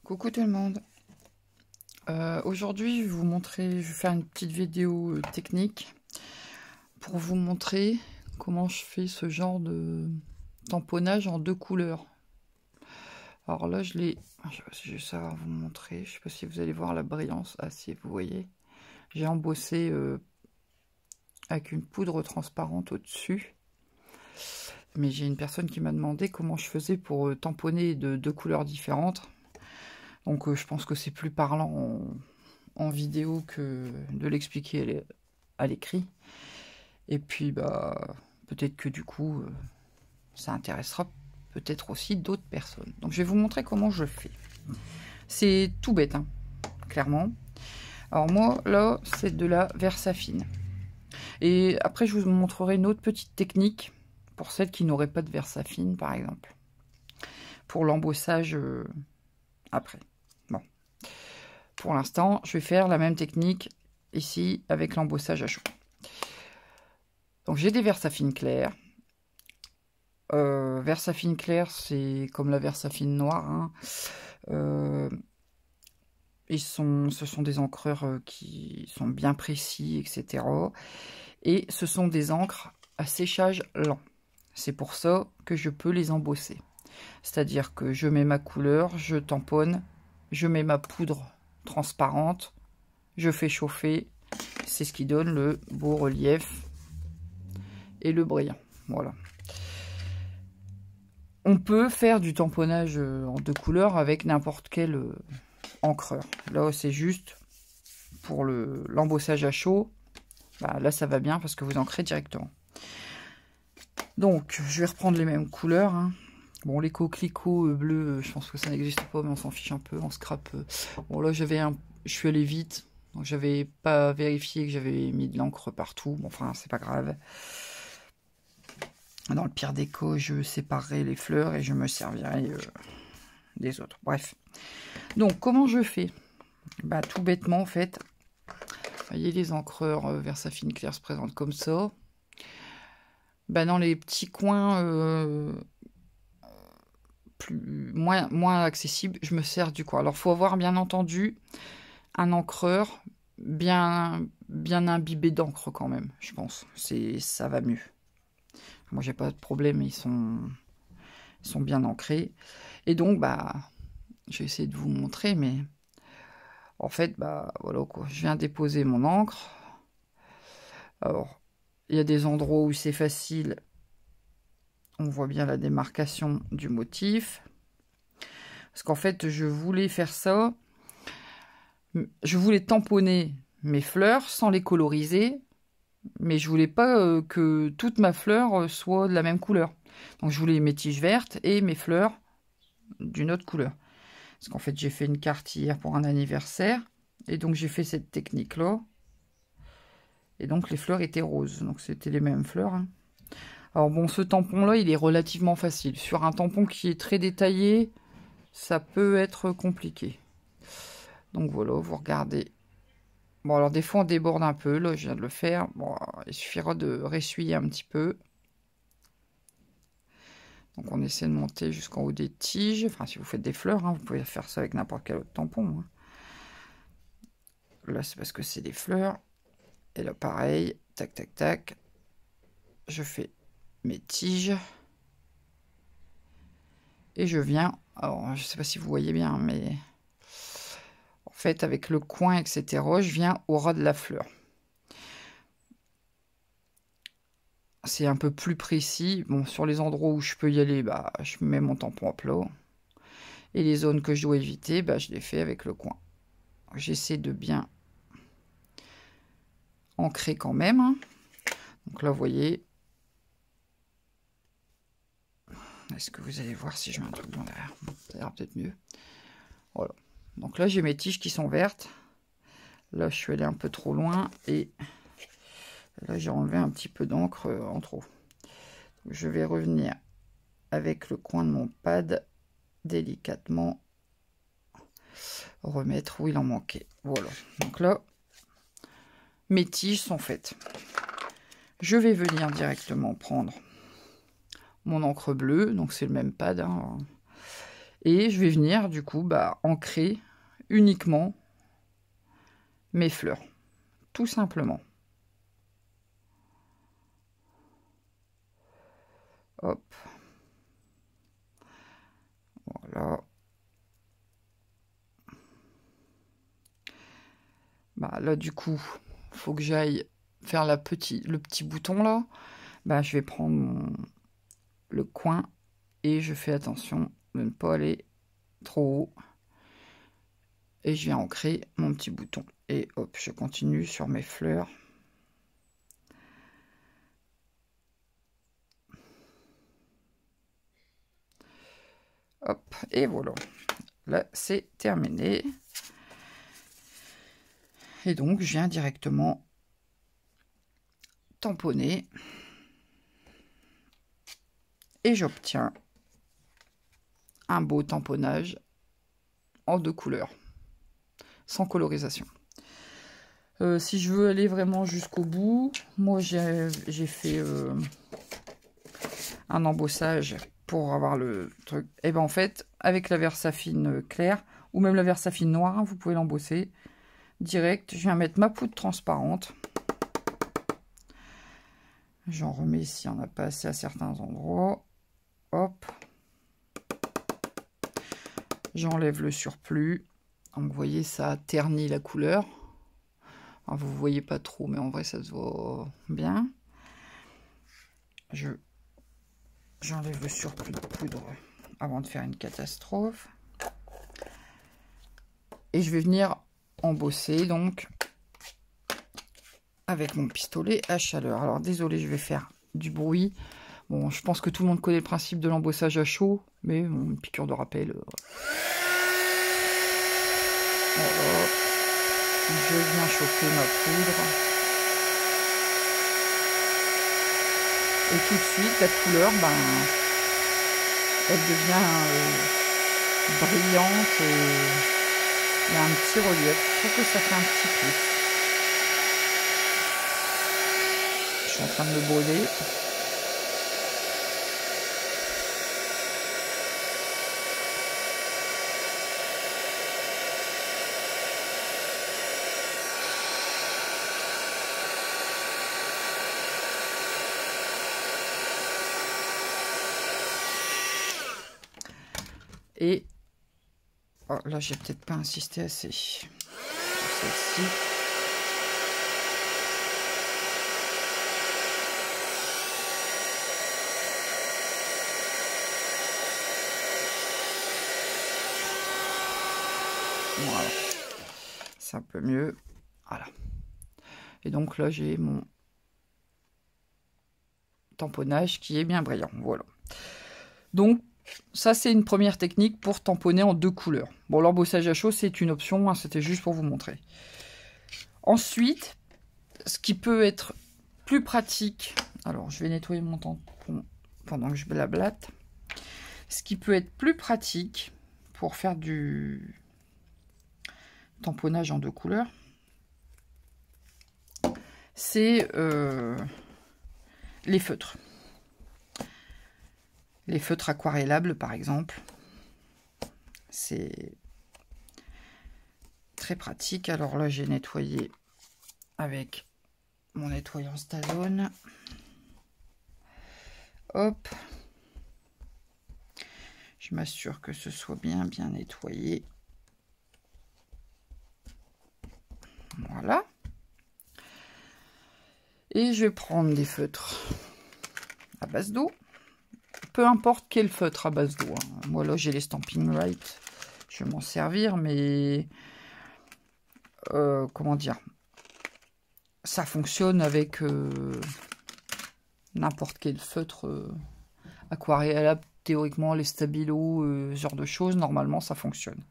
Coucou tout le monde. Aujourd'hui, je vais faire une petite vidéo technique pour vous montrer comment je fais ce genre de tamponnage en 2 couleurs. Alors là, je sais pas si j'ai ça à vous montrer. Je sais pas si vous allez voir la brillance. Ah si, vous voyez. J'ai embossé avec une poudre transparente au-dessus. Mais j'ai une personne qui m'a demandé comment je faisais pour tamponner de 2 couleurs différentes. Donc je pense que c'est plus parlant en vidéo que de l'expliquer à l'écrit. Et puis bah peut-être que du coup ça intéressera peut-être aussi d'autres personnes. Donc je vais vous montrer comment je fais. C'est tout bête, hein, clairement. Alors moi là c'est de la Versafine. Et après je vous montrerai une autre petite technique pour celles qui n'auraient pas de Versafine par exemple. Pour l'embossage après. Bon. Pour l'instant, je vais faire la même technique ici avec l'embossage à chaud. Donc j'ai des Versafine clairs. Versafine clair, c'est comme la Versafine noire. Hein. Ce sont des encreurs qui sont bien précis, etc. Et ce sont des encres à séchage lent. C'est pour ça que je peux les embosser. C'est-à-dire que je mets ma couleur, je tamponne, je mets ma poudre transparente, je fais chauffer, c'est ce qui donne le beau relief et le brillant. Voilà. On peut faire du tamponnage en 2 couleurs avec n'importe quel encreur. Là, c'est juste pour l'embossage à chaud. Bah, là, ça va bien parce que vous ancrez directement. Donc, je vais reprendre les mêmes couleurs. Hein. Bon, les coquelicots bleus, je pense que ça n'existe pas, mais on s'en fiche un peu, on scrape. Bon, là, je suis allé vite, donc j'avais pas vérifié que j'avais mis de l'encre partout. Bon, enfin, c'est pas grave. Dans le pire des cas, je séparerai les fleurs et je me servirai des autres. Bref. Donc, comment je fais? Bah, tout bêtement, en fait. Vous voyez, les encreurs Versafine clair se présentent comme ça. Bah, dans les petits coins moins accessibles, je me sers du coin. Alors, il faut avoir, bien entendu, un encreur bien imbibé d'encre quand même, je pense. Ça va mieux. Moi, j'ai pas de problème, ils sont bien ancrés. Et donc, bah, je vais essayer de vous montrer, mais en fait, bah, voilà quoi. Je viens déposer mon encre. Alors, il y a des endroits où c'est facile. On voit bien la démarcation du motif. Parce qu'en fait, je voulais faire ça. Je voulais tamponner mes fleurs sans les coloriser. Mais je voulais pas que toute ma fleur soit de la même couleur. Donc je voulais mes tiges vertes et mes fleurs d'une autre couleur. Parce qu'en fait j'ai fait une carte hier pour un anniversaire. Et donc j'ai fait cette technique là. Et donc les fleurs étaient roses. Donc c'était les mêmes fleurs. Hein. Alors bon, ce tampon là il est relativement facile. Sur un tampon qui est très détaillé, ça peut être compliqué. Donc voilà, vous regardez. Bon, alors des fois on déborde un peu, là je viens de le faire. Bon, il suffira de ressuyer un petit peu. Donc on essaie de monter jusqu'en haut des tiges. Enfin, si vous faites des fleurs, hein, vous pouvez faire ça avec n'importe quel autre tampon. Hein. Là, c'est parce que c'est des fleurs. Et là, pareil, tac, tac, tac. Je fais mes tiges. Et je viens... Alors, je sais pas si vous voyez bien, mais... En fait, avec le coin, etc., je viens au ras de la fleur. C'est un peu plus précis. Bon, sur les endroits où je peux y aller, bah, je mets mon tampon à plat. Et les zones que je dois éviter, bah, je les fais avec le coin. J'essaie de bien ancrer quand même. Hein. Donc là, vous voyez. Est-ce que vous allez voir si je mets un truc blanc derrière? Ça ira peut-être mieux. Voilà. Donc là, j'ai mes tiges qui sont vertes. Là, je suis allé un peu trop loin. Et là, j'ai enlevé un petit peu d'encre en trop. Donc, je vais revenir avec le coin de mon pad délicatement. Remettre où il en manquait. Voilà. Donc là, mes tiges sont faites. Je vais venir directement prendre mon encre bleue. Donc c'est le même pad. Hein. Et je vais venir du coup ancrer uniquement mes fleurs, tout simplement. Hop. Voilà. Là du coup, il faut que j'aille faire le petit bouton là. Je vais prendre le coin et je fais attention de ne pas aller trop haut. Et je viens ancrer mon petit bouton. Et hop, je continue sur mes fleurs. Hop, et voilà. Là, c'est terminé. Et donc, je viens directement tamponner. Et j'obtiens un beau tamponnage en 2 couleurs, sans colorisation. Si je veux aller vraiment jusqu'au bout, moi j'ai fait un embossage pour avoir le truc. Et en fait, avec la Versafine claire, ou même la Versafine noire, vous pouvez l'embosser direct. Je viens mettre ma poudre transparente. J'en remets si on n'a pas assez à certains endroits. Hop. J'enlève le surplus. Donc vous voyez, ça ternit la couleur. Alors, vous ne voyez pas trop, mais en vrai, ça se voit bien. J'enlève le surplus de poudre avant de faire une catastrophe. Et je vais venir embosser, donc, avec mon pistolet à chaleur. Alors, désolé, je vais faire du bruit. Bon, je pense que tout le monde connaît le principe de l'embossage à chaud, mais bon, une piqûre de rappel. Voilà. Je viens chauffer ma poudre. Et tout de suite, la couleur, elle devient brillante et il y a un petit relief. Je trouve que ça fait un petit plus. Je suis en train de le brûler. Et oh, là, j'ai peut-être pas insisté assez sur celle-ci. Voilà, c'est un peu mieux. Voilà. Et donc là, j'ai mon tamponnage qui est bien brillant. Voilà. Donc, ça, c'est une première technique pour tamponner en 2 couleurs. Bon, l'embossage à chaud, c'est une option, hein, c'était juste pour vous montrer. Ensuite, ce qui peut être plus pratique... Alors, je vais nettoyer mon tampon pendant que je blablate. Ce qui peut être plus pratique pour faire du tamponnage en 2 couleurs, c'est les feutres. Les feutres aquarellables, par exemple. C'est très pratique. Alors là, j'ai nettoyé avec mon nettoyant Stazone. Hop. Je m'assure que ce soit bien nettoyé. Voilà. Et je vais prendre des feutres à base d'eau. Peu importe quel feutre à base d'eau. Hein. Moi, là, j'ai les Stampin' Right. Je vais m'en servir, mais... comment dire, ça fonctionne avec n'importe quel feutre aquarellable, théoriquement les stabilos, ce genre de choses, normalement ça fonctionne.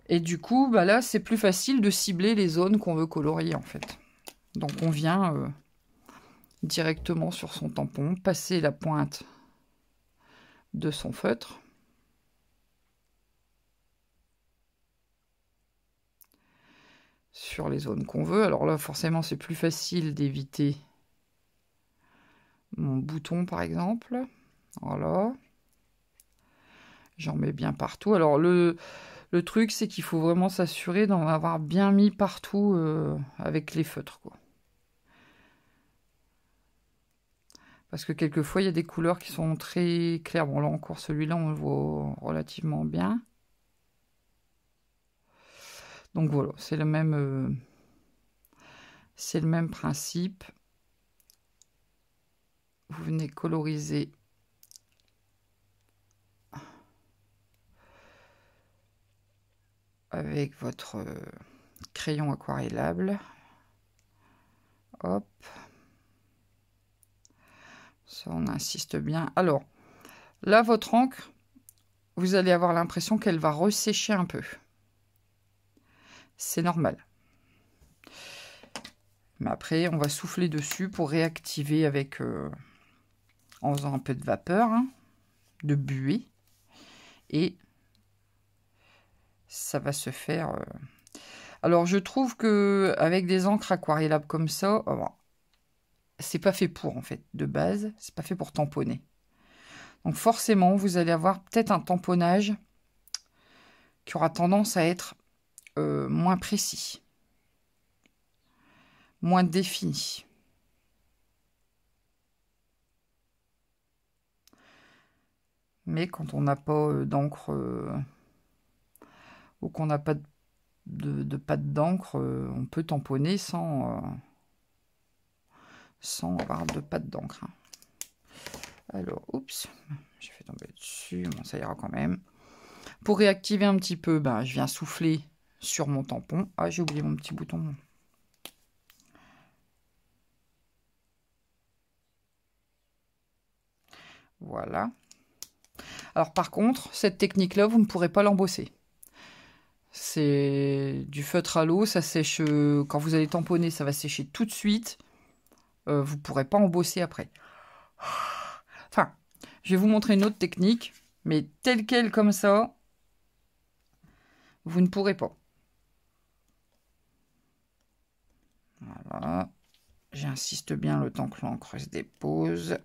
Et du coup, là c'est plus facile de cibler les zones qu'on veut colorier en fait. Donc on vient directement sur son tampon, passer la pointe de son feutre. Sur les zones qu'on veut. Alors là, forcément, c'est plus facile d'éviter mon bouton, par exemple. Voilà. J'en mets bien partout. Alors, le truc, c'est qu'il faut vraiment s'assurer d'en avoir bien mis partout avec les feutres, quoi. Parce que quelquefois, il y a des couleurs qui sont très claires. Bon, là encore, celui-là, on le voit relativement bien. Donc voilà, c'est le même principe. Vous venez coloriser avec votre crayon aquarellable. Hop. Ça, on insiste bien. Alors, là, votre encre, vous allez avoir l'impression qu'elle va ressécher un peu. C'est normal. Mais après, on va souffler dessus pour réactiver avec... en faisant un peu de vapeur, hein, de buée. Et ça va se faire... Alors, je trouve que avec des encres aquarellables comme ça... c'est pas fait pour, en fait, de base. C'est pas fait pour tamponner. Donc, forcément, vous allez avoir peut-être un tamponnage qui aura tendance à être moins précis. Moins défini. Mais quand on n'a pas d'encre ou qu'on n'a pas de pâte d'encre, on peut tamponner sans avoir de pâte d'encre. Hein. Alors, oups, j'ai fait tomber dessus, bon, ça ira quand même. Pour réactiver un petit peu, je viens souffler sur mon tampon. Ah, j'ai oublié mon petit bouton. Voilà. Alors par contre, cette technique-là, vous ne pourrez pas l'embosser. C'est du feutre à l'eau, ça sèche. Quand vous allez tamponner, ça va sécher tout de suite. Vous ne pourrez pas embosser après. Enfin, je vais vous montrer une autre technique, mais telle quelle comme ça, vous ne pourrez pas. Voilà. J'insiste bien le temps que l'encre se dépose.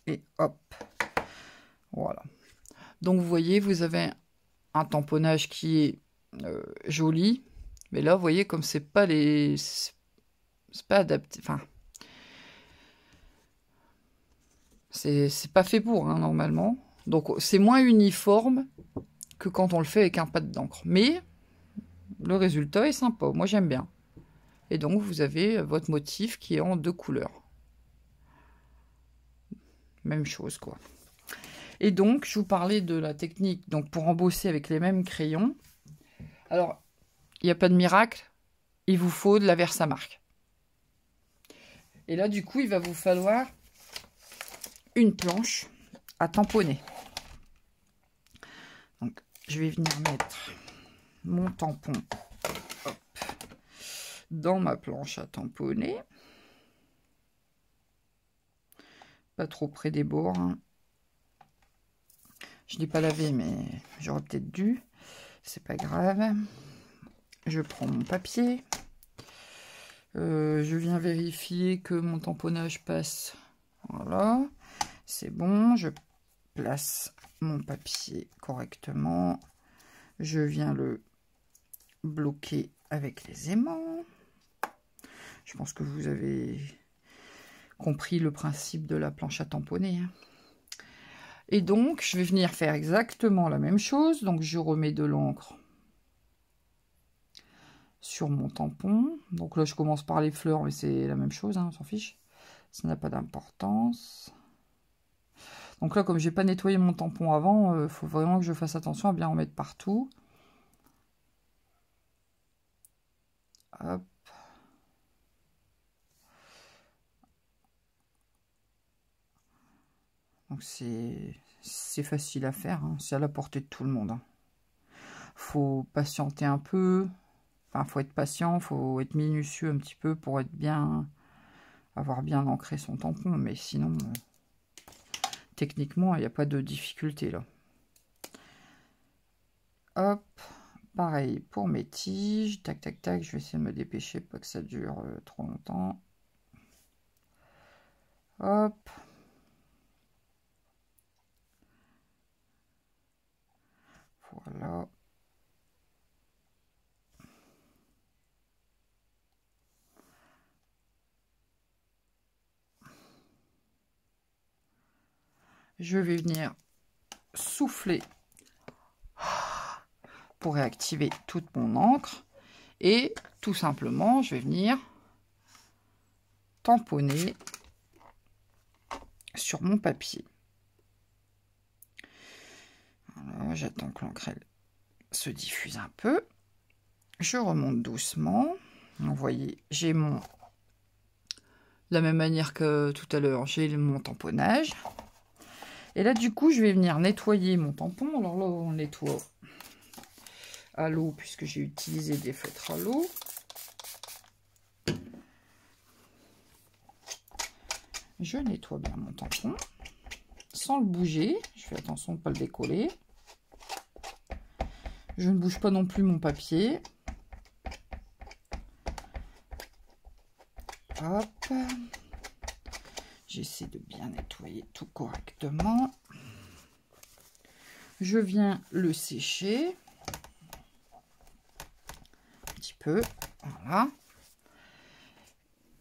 Et hop. Voilà. Donc vous voyez, vous avez un tamponnage qui est joli. Mais là, vous voyez, comme c'est pas adapté. Enfin, c'est pas fait pour, hein, normalement. Donc c'est moins uniforme que quand on le fait avec un pâte d'encre. Mais le résultat est sympa. Moi, j'aime bien. Et donc, vous avez votre motif qui est en 2 couleurs. Même chose, quoi. Et donc, je vous parlais de la technique donc pour embosser avec les mêmes crayons. Alors, il n'y a pas de miracle. Il vous faut de la Versamark. Et là, du coup, il va vous falloir une planche à tamponner. Donc, je vais venir mettre mon tampon dans ma planche à tamponner. Pas trop près des bords. Hein. Je ne l'ai pas lavé, mais j'aurais peut-être dû. C'est pas grave. Je prends mon papier. Je viens vérifier que mon tamponnage passe. Voilà. C'est bon. Je place mon papier correctement. Je viens le bloquer avec les aimants. Je pense que vous avez compris le principe de la planche à tamponner. Hein. Et donc, je vais venir faire exactement la même chose. Donc, je remets de l'encre sur mon tampon. Donc là, je commence par les fleurs, mais c'est la même chose, hein, on s'en fiche. Ça n'a pas d'importance. Donc là, comme j'ai pas nettoyé mon tampon avant, il faut vraiment que je fasse attention à bien en mettre partout. Hop. Donc c'est facile à faire, hein. C'est à la portée de tout le monde. Hein. Faut patienter un peu. Enfin, faut être patient, faut être minutieux un petit peu pour être bien, avoir bien ancré son tampon. Mais sinon, techniquement, il n'y a pas de difficulté là. Hop, pareil pour mes tiges. Tac, tac, tac. Je vais essayer de me dépêcher, pas que ça dure trop longtemps. Hop. je vais venir souffler pour réactiver toute mon encre. Et tout simplement, je vais venir tamponner sur mon papier. Voilà, j'attends que l'encre se diffuse un peu. Je remonte doucement. Vous voyez, j'ai mon... De la même manière que tout à l'heure, j'ai mon tamponnage. Et là, du coup, je vais venir nettoyer mon tampon. Alors là, on nettoie à l'eau, puisque j'ai utilisé des feutres à l'eau. Je nettoie bien mon tampon, sans le bouger. Je fais attention de ne pas le décoller. Je ne bouge pas non plus mon papier. Hop. J'essaie de bien nettoyer tout correctement. Je viens le sécher. Un petit peu. Voilà.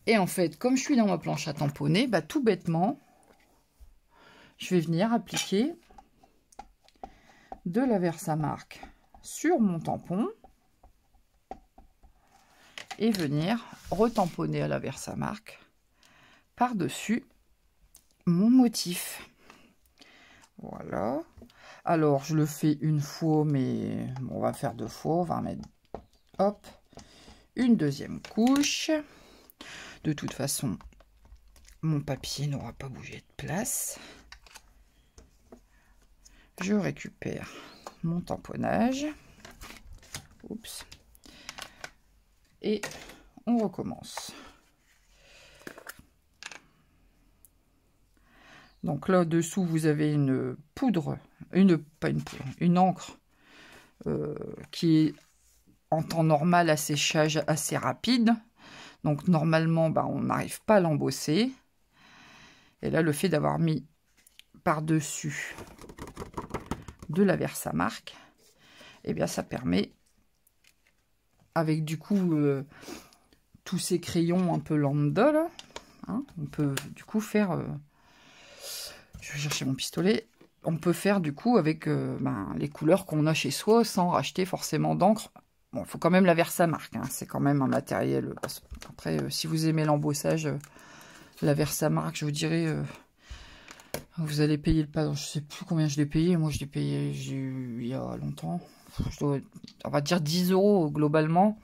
Et en fait, comme je suis dans ma planche à tamponner, bah, tout bêtement, je vais venir appliquer de la Versamark sur mon tampon et venir retamponner à la Versamark par-dessus mon motif. Voilà. Alors, je le fais une fois, mais on va faire 2 fois. On va mettre, hop, une deuxième couche. De toute façon, mon papier n'aura pas bougé de place. Je récupère mon tamponnage. Oups. Et on recommence. Donc là dessous vous avez une poudre, une encre qui est en temps normal à séchage assez rapide. Donc normalement bah, on n'arrive pas à l'embosser. Et là le fait d'avoir mis par-dessus de la Versamark, et bien ça permet, avec du coup tous ces crayons un peu lambda là, hein, on peut du coup faire je vais chercher mon pistolet. On peut faire du coup avec les couleurs qu'on a chez soi sans racheter forcément d'encre. Bon, il faut quand même la Versamark, hein, c'est quand même un matériel. Après, si vous aimez l'embossage, la Versamark, je vous dirais, vous allez payer le pas. Je sais plus combien je l'ai payé. Moi, je l'ai payé il y a longtemps. On va dire 10 € globalement.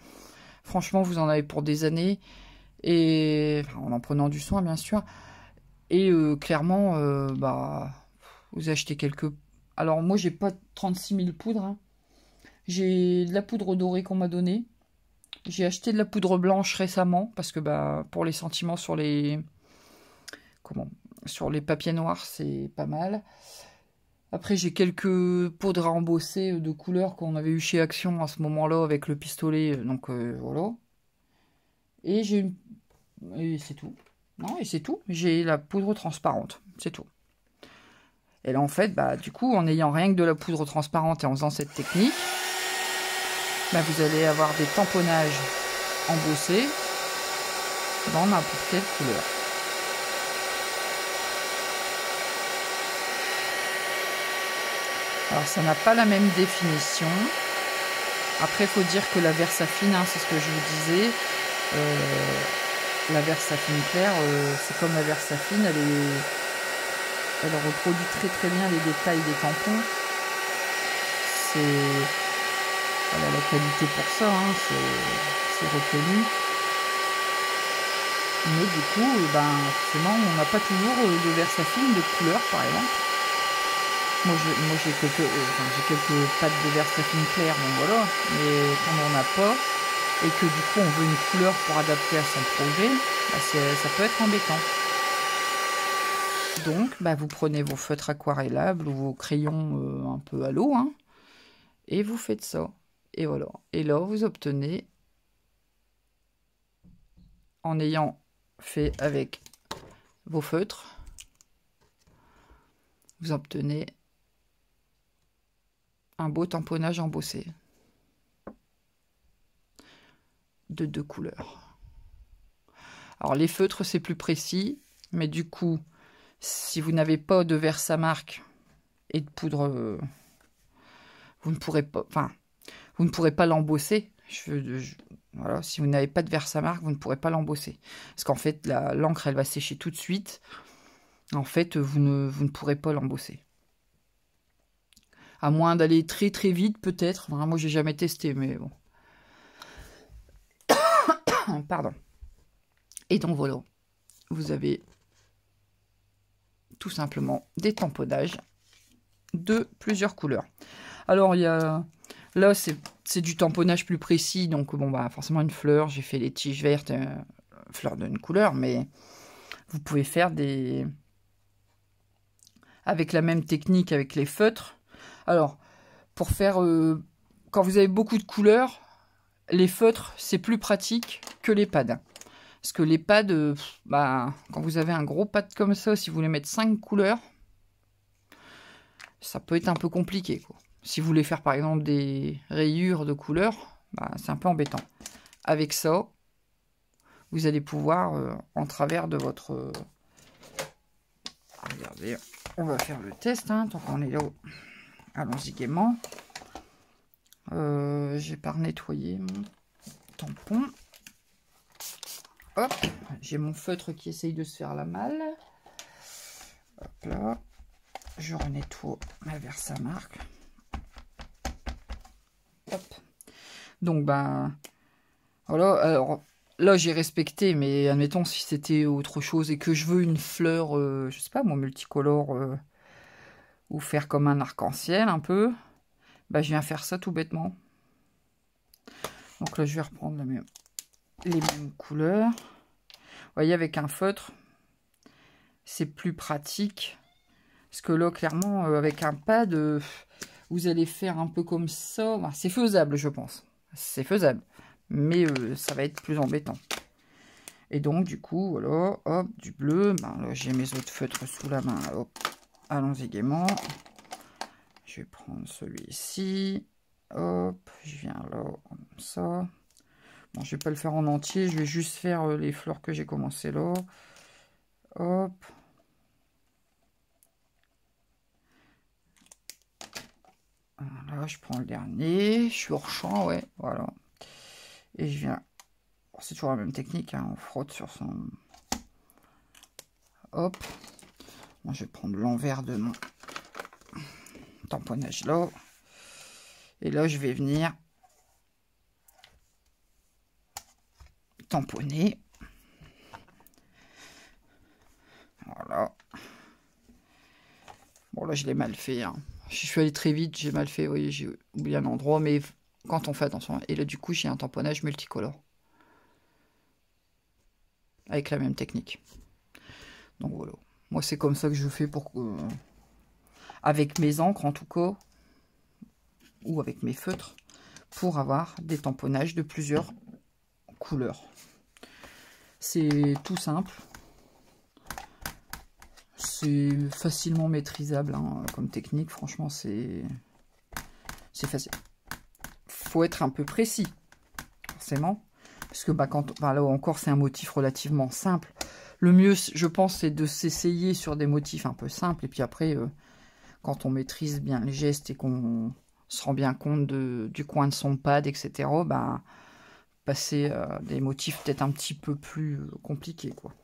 Franchement, vous en avez pour des années. Et en prenant du soin, bien sûr. Et clairement, vous achetez quelques... Alors moi, j'ai pas 36 000 poudres. Hein. J'ai de la poudre dorée qu'on m'a donnée. J'ai acheté de la poudre blanche récemment. Parce que pour les sentiments sur les... sur les papiers noirs, c'est pas mal. Après, j'ai quelques poudres à embosser de couleurs qu'on avait eu chez Action à ce moment-là avec le pistolet. Donc voilà. Et j'ai une... Et c'est tout. Non, et c'est tout. J'ai la poudre transparente. C'est tout. Et là, en fait, du coup, en n'ayant rien que de la poudre transparente et en faisant cette technique, vous allez avoir des tamponnages embossés dans n'importe quelle couleur. Alors, ça n'a pas la même définition. Après, il faut dire que la Versafine, c'est ce que je vous disais, la Versafine claire, c'est comme la Versafine, elle reproduit très bien les détails des tampons. Elle a la qualité pour ça, hein, c'est reconnu. Mais du coup, forcément, on n'a pas toujours de Versafine de couleur, par exemple. Moi, j'ai quelques pattes de Versafine claire, donc voilà. Mais quand on n'a pas, et que du coup on veut une couleur pour adapter à son projet, ça peut être embêtant. Donc vous prenez vos feutres aquarellables ou vos crayons un peu à l'eau, hein, et vous faites ça. Et voilà. Et là vous obtenez, en ayant fait avec vos feutres, vous obtenez un beau tamponnage embossé de 2 couleurs. Alors les feutres c'est plus précis, mais du coup Si vous n'avez pas de Versamark et de poudre, vous ne pourrez pas l'embosser. Voilà, si vous n'avez pas de Versamark, vous ne pourrez pas l'embosser. Parce qu'en fait, l'encre, elle va sécher tout de suite. En fait, vous ne pourrez pas l'embosser. À moins d'aller très très vite, peut-être. Enfin, moi, j'ai jamais testé, mais bon. Pardon. Et donc, voilà. Vous avez tout simplement des tamponnages de plusieurs couleurs. Alors, il y a... Là, c'est du tamponnage plus précis. Donc, bon, bah, forcément, une fleur. J'ai fait les tiges vertes, fleurs d'une couleur. Mais vous pouvez faire des... avec la même technique, avec les feutres. Alors, pour faire... quand vous avez beaucoup de couleurs, les feutres, c'est plus pratique que les pads. Parce que les pads, quand vous avez un gros pad comme ça, si vous voulez mettre 5 couleurs, ça peut être un peu compliqué, quoi. Si vous voulez faire par exemple des rayures de couleurs, c'est un peu embêtant. Avec ça, vous allez pouvoir, en travers de votre... Regardez, on va faire le test, hein, tant qu'on est là. Allons-y gaiement. J'ai pas nettoyé mon tampon. Hop, j'ai mon feutre qui essaye de se faire la malle. Hop là, je renettoie ma Versamark. Hop. Donc voilà. Alors là j'ai respecté, mais admettons si c'était autre chose et que je veux une fleur, je sais pas moi, multicolore, ou faire comme un arc-en-ciel un peu, je viens faire ça tout bêtement. Donc là je vais reprendre les mêmes couleurs. Vous voyez, avec un feutre, c'est plus pratique. Parce que là, clairement, avec un pad, vous allez faire un peu comme ça. C'est faisable, je pense. C'est faisable. Mais ça va être plus embêtant. Et donc, du coup, voilà, hop, du bleu. Là, j'ai mes autres feutres sous la main. Hop, allons-y gaiement. Je vais prendre celui-ci. Hop, je viens là, comme ça. Bon, je vais pas le faire en entier, je vais juste faire les fleurs que j'ai commencé là. Hop. Voilà, je prends le dernier. Je suis hors champ, ouais, voilà. Et je viens... C'est toujours la même technique, hein, on frotte sur son... Hop. Bon, je vais prendre l'envers de mon tamponnage là. Et là, je vais venir tamponner. Voilà. Bon, là, je l'ai mal fait. Hein. Je suis allé très vite, j'ai mal fait. Vous voyez, j'ai oublié un endroit, mais quand on fait attention. Et là, du coup, j'ai un tamponnage multicolore. Avec la même technique. Donc, voilà. Moi, c'est comme ça que je fais pour... avec mes encres, en tout cas. Ou avec mes feutres. Pour avoir des tamponnages de plusieurs couleurs. C'est tout simple. C'est facilement maîtrisable hein, comme technique. Franchement, c'est facile. Faut être un peu précis, forcément. Parce que quand, là encore, c'est un motif relativement simple. Le mieux, je pense, c'est de s'essayer sur des motifs un peu simples. Et puis après, quand on maîtrise bien les gestes et qu'on se rend bien compte du coin de son pad, etc., passer des motifs peut-être un petit peu plus compliqués, quoi.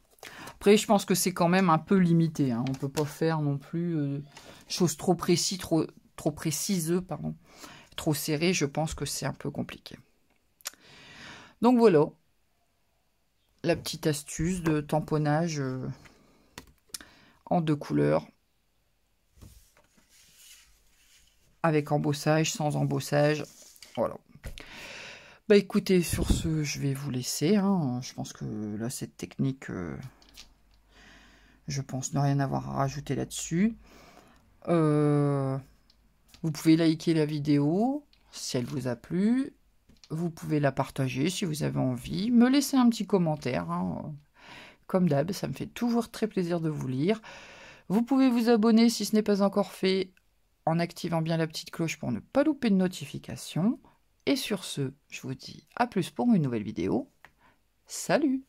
Après, je pense que c'est quand même un peu limité. Hein. On ne peut pas faire non plus choses trop précises, trop précises, pardon, trop serrées. Je pense que c'est un peu compliqué. Donc voilà, la petite astuce de tamponnage en 2 couleurs. Avec embossage, sans embossage. Voilà. Écoutez, sur ce, je vais vous laisser. Hein. Je pense que là, cette technique, je pense ne rien avoir à rajouter là-dessus. Vous pouvez liker la vidéo si elle vous a plu. Vous pouvez la partager si vous avez envie. Me laisser un petit commentaire. Hein. Comme d'hab, ça me fait toujours très plaisir de vous lire. Vous pouvez vous abonner si ce n'est pas encore fait en activant bien la petite cloche pour ne pas louper de notifications. Et sur ce, je vous dis à plus pour une nouvelle vidéo. Salut!